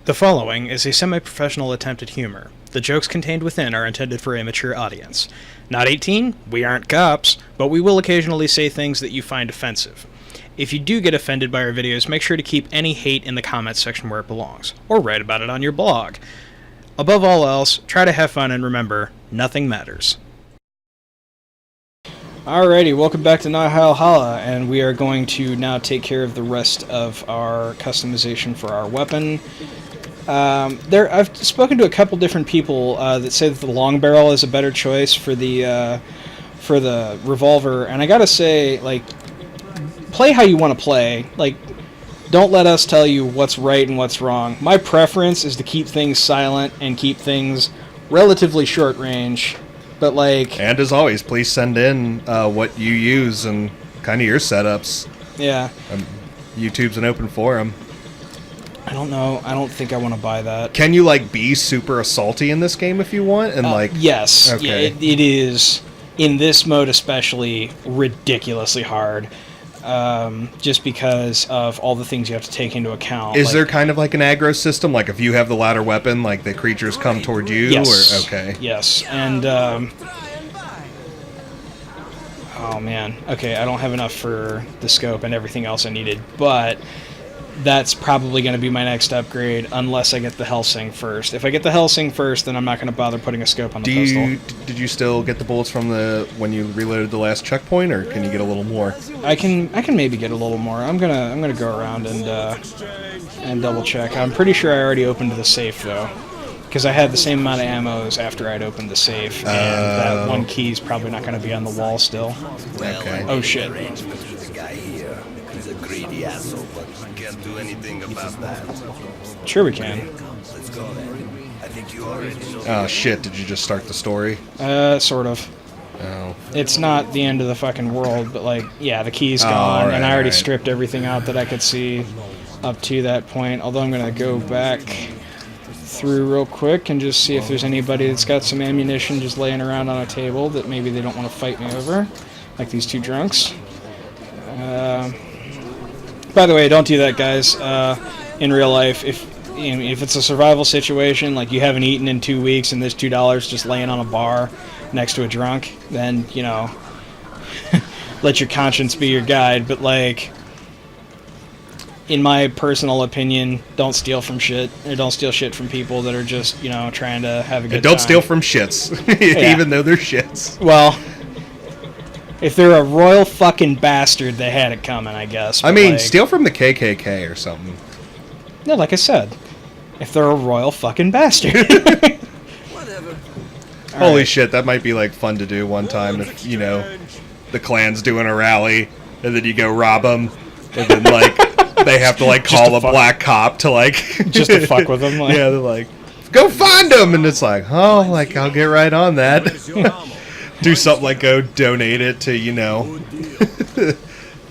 The following is a semi-professional attempt at humor. The jokes contained within are intended for a mature audience. Not 18, we aren't cops, but we will occasionally say things that you find offensive. If you do get offended by our videos, make sure to keep any hate in the comments section where it belongs, or write about it on your blog. Above all else, try to have fun and remember, nothing matters. Alrighty, welcome back to Nihilhalla, and we are going to now take care of the rest of our customization for our weapon. I've spoken to a couple different people that say that the long barrel is a better choice for the revolver, and I gotta say, like, play how you want to play. Like, don't let us tell you what's right and what's wrong. My preference is to keep things silent and keep things relatively short range. But like, and as always, please send in what you use and kind of your setups. Yeah. YouTube's an open forum. I don't know. I don't think I want to buy that. Can you like be super assaulty in this game if you want? And like, yes, okay. Yeah, it is in this mode especially ridiculously hard. Just because of all the things you have to take into account. Is there kind of like an aggro system? Like if you have the ladder weapon, like the creatures come toward you? Yes. Or, okay. Yes. And, oh man. Okay, I don't have enough for the scope and everything else I needed, but that's probably going to be my next upgrade unless I get the Helsing first. If I get the Helsing first, then I'm not going to bother putting a scope on the pistol. Did you still get the bullets from when you reloaded the last checkpoint, or can you get a little more? I can maybe get a little more. I'm gonna go around and double check. I'm pretty sure I already opened the safe though, because I had the same amount of ammo as after I'd opened the safe, and that one key's probably not going to be on the wall still. Okay. Oh shit. Greedy asshole, but we can't do anything about that. Sure we can. Let's go then. I think you already know. Oh shit, did you just start the story? Sort of. Oh. It's not the end of the fucking world, but like, yeah, the key's gone, right, and I already right. stripped everything out that I could see up to that point, although I'm gonna go back through real quick and just see if there's anybody that's got some ammunition just laying around on a table that maybe they don't want to fight me over, like these two drunks. By the way, don't do that, guys. In real life, if it's a survival situation, like you haven't eaten in 2 weeks and there's $2 just laying on a bar next to a drunk, then, you know, let your conscience be your guide. But, like, in my personal opinion, don't steal from shit. Or don't steal shit from people that are just, you know, trying to have a good And don't time. steal from shits, Yeah. even though they're shits. Well, if they're a royal fucking bastard, they had it coming, I guess. I mean, like, steal from the KKK or something. No, like I said, if they're a royal fucking bastard. Whatever. Holy shit, that might be like fun to do one time if, you know, the Klan's doing a rally and then you go rob them and then like they have to like call a black cop to like Just to fuck with them. Like. Yeah, they're like, go find them, and it's like, oh, like I'll get right on that. Do something like go donate it to, you know,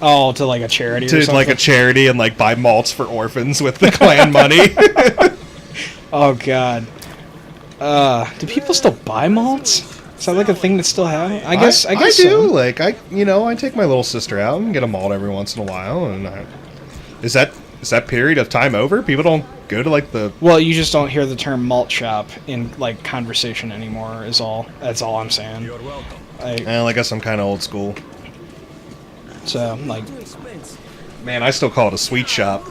Oh, to like a charity or to something? like a charity and like buy malts for orphans with the Klan money. Oh, God. Do people still buy malts? Is that like a thing that still happens? I guess I so. do. Like I take my little sister out and get a malt every once in a while. And is that period of time over? People don't go to like the. Well, you just don't hear the term malt shop in like conversation anymore. That's all I'm saying. Well, I guess I'm kind of old school. So like, Man, I still call it a sweet shop.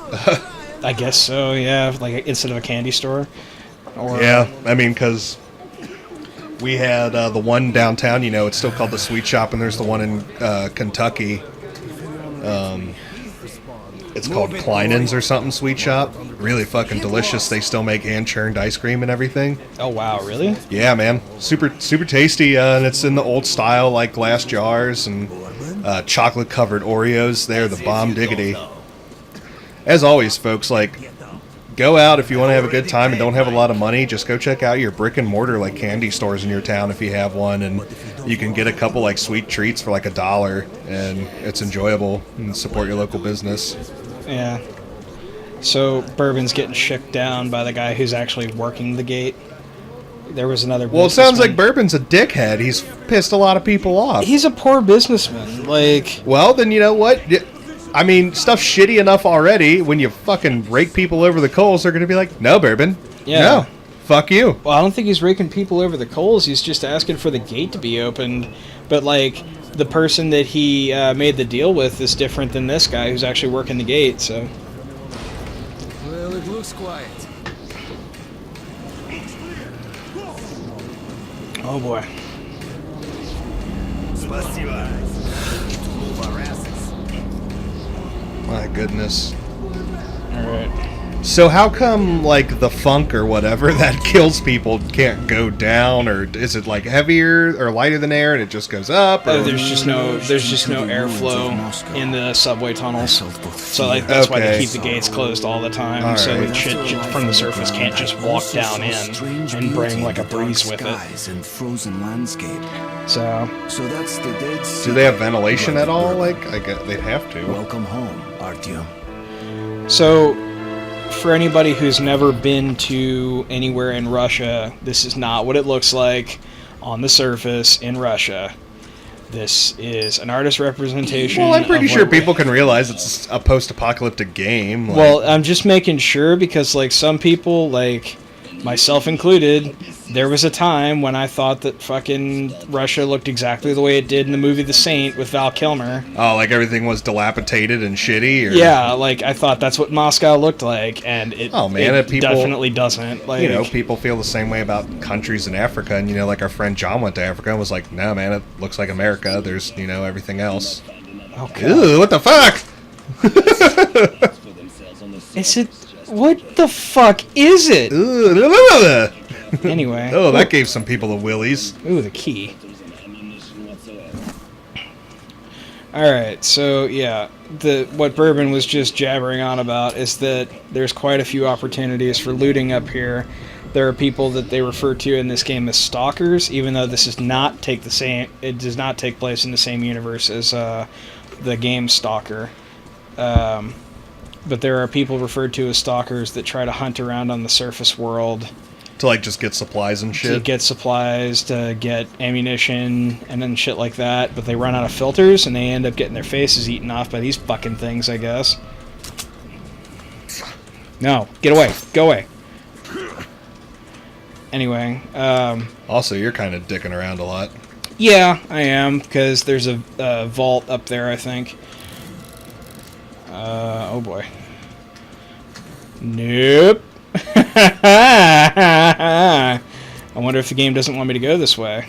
I guess so. Yeah, like instead of a candy store. Or, Yeah, I mean, because we had the one downtown, you know, it's still called the Sweet Shop, and there's the one in Kentucky. It's called Kleinen's or something, Sweet Shop. Really fucking delicious. They still make hand-churned ice cream and everything. Oh, wow, really? Yeah, man. Super tasty, and it's in the old style, like glass jars and chocolate-covered Oreos. They're the bomb diggity. As always, folks, like, go out if you want to have a good time and don't have a lot of money. Just go check out your brick and mortar like candy stores in your town if you have one, and you can get a couple like sweet treats for like $1, and it's enjoyable and support your local business. Yeah. So Bourbon's getting shook down by the guy who's actually working the gate. There was another. Well, it sounds like businessman. Bourbon's a dickhead. He's pissed a lot of people off. He's a poor businessman. Like, Well, then you know what? I mean, stuff's shitty enough already. When you fucking rake people over the coals, they're gonna be like, no, Bourbon. Yeah. No. Fuck you. Well, I don't think he's raking people over the coals. He's just asking for the gate to be opened. But, like, the person that he made the deal with is different than this guy who's actually working the gate, so... Well, it looks quiet. Oh, boy. My goodness. Alright. So how come, like, the funk or whatever that kills people can't go down, or is it, like, heavier or lighter than air and it just goes up? Or... There's just no airflow in the subway tunnels. So, like, that's why they keep the gates closed all the time, so that shit from the surface can't just walk down in and bring, like, a breeze with it. And frozen landscape. So that's the dead sea. Do they have ventilation at all? Like, I guess they'd have to. Welcome home, Artyom. So, for anybody who's never been to anywhere in Russia, this is not what it looks like on the surface in Russia. This is an artist representation. Well, I'm pretty sure people can realize it's a post-apocalyptic game. Like... Well, I'm just making sure because, like, some people, like myself included, there was a time when I thought that fucking Russia looked exactly the way it did in the movie The Saint with Val Kilmer. Oh, like everything was dilapidated and shitty? Or... Yeah, like, I thought that's what Moscow looked like, and it, people, definitely doesn't. Like, you know, people feel the same way about countries in Africa, and, you know, like our friend John went to Africa and was like, no, man, it looks like America. There's, you know, everything else. Okay. Ew, what the fuck? Is it... What the fuck is it? Anyway. Oh, that gave some people the willies. Ooh, the key. Alright, so yeah, what Bourbon was just jabbering on about is that there's quite a few opportunities for looting up here. There are people that they refer to in this game as stalkers, even though this does not take place in the same universe as the game Stalker. But there are people referred to as stalkers that try to hunt around on the surface world. To, like, just get supplies and shit? To get supplies, to get ammunition, and then shit like that. But they run out of filters, and they end up getting their faces eaten off by these fucking things, I guess. No, get away. Go away. Anyway, Also, you're kind of dicking around a lot. Yeah, I am, because there's a vault up there, I think. Oh boy. Nope. I wonder if the game doesn't want me to go this way.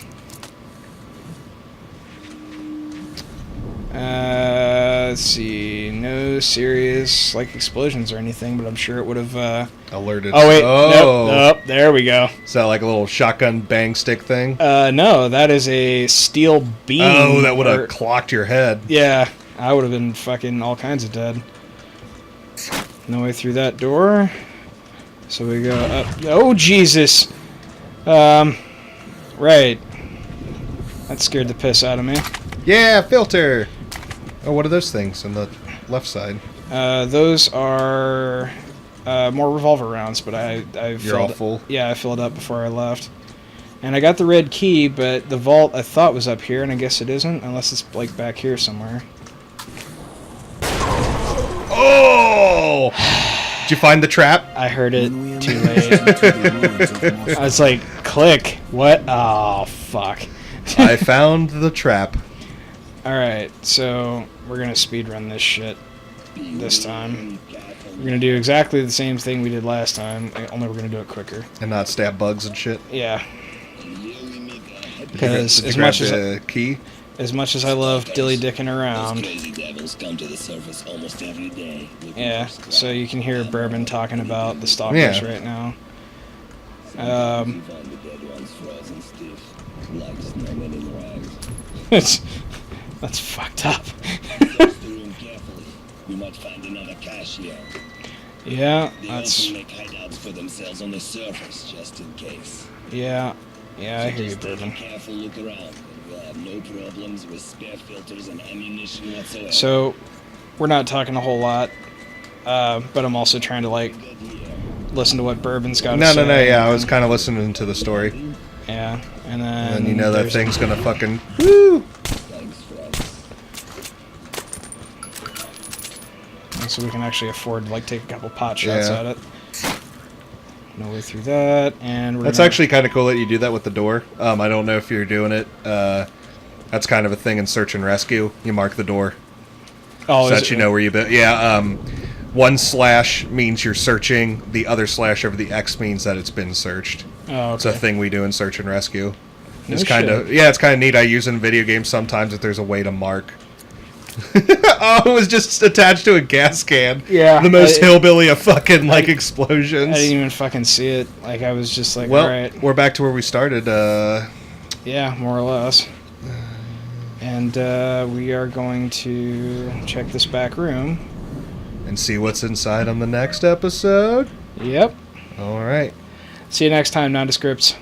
Let's see. No serious, like, explosions or anything, but I'm sure it would have, Alerted. Oh, wait. Nope. There we go. Is that like a little shotgun bang stick thing? No, that is a steel beam. Oh, that would have clocked your head. Yeah, I would have been fucking all kinds of dead. No way through that door. So we go up. Oh, Jesus! Right. That scared the piss out of me. Yeah, filter! Oh, what are those things on the left side? Those are more revolver rounds, but I You're all full? Yeah, I filled up before I left. And I got the red key, but the vault I thought was up here, and I guess it isn't, unless it's, like, back here somewhere. Oh! Did you find the trap? I heard it too late. I was like, click. What? Oh, fuck. I found the trap. Alright, so we're going to speedrun this shit this time. We're going to do exactly the same thing we did last time, only we're going to do it quicker. And not stab bugs and shit? Yeah. Because as much as the key? As much as I love dilly-dicking around. Yeah, so you can hear Bourbon talking about the stalkers right now. That's fucked up. Yeah, that's... Yeah, I hear you, Bourbon. So, we're not talking a whole lot, but I'm also trying to, like, listen to what Bourbon's got to say. No, yeah, I was kind of listening to the story. Yeah, and then... you know that thing's gonna fucking... Woo! so we can actually afford to like take a couple pot shots Yeah. at it. No way through that, and we're That's gonna- actually kind of cool that you do that with the door. I don't know if you're doing it. That's kind of a thing in search and rescue. You mark the door oh, so is that it- you know where you've been. Yeah, one slash means you're searching. The other slash over the X means that it's been searched. Oh, It's a okay. thing we do in search and rescue. No It's kind of shit. it's kind of neat. I use in video games sometimes if there's a way to mark. Oh, it was just attached to a gas can. Yeah, the most I- hillbilly of fucking like explosions. I didn't even fucking see it. Like I was just like, Well, all right, we're back to where we started. yeah, more or less. And we are going to check this back room. And see what's inside on the next episode. Yep. All right. See you next time, Nondescripts.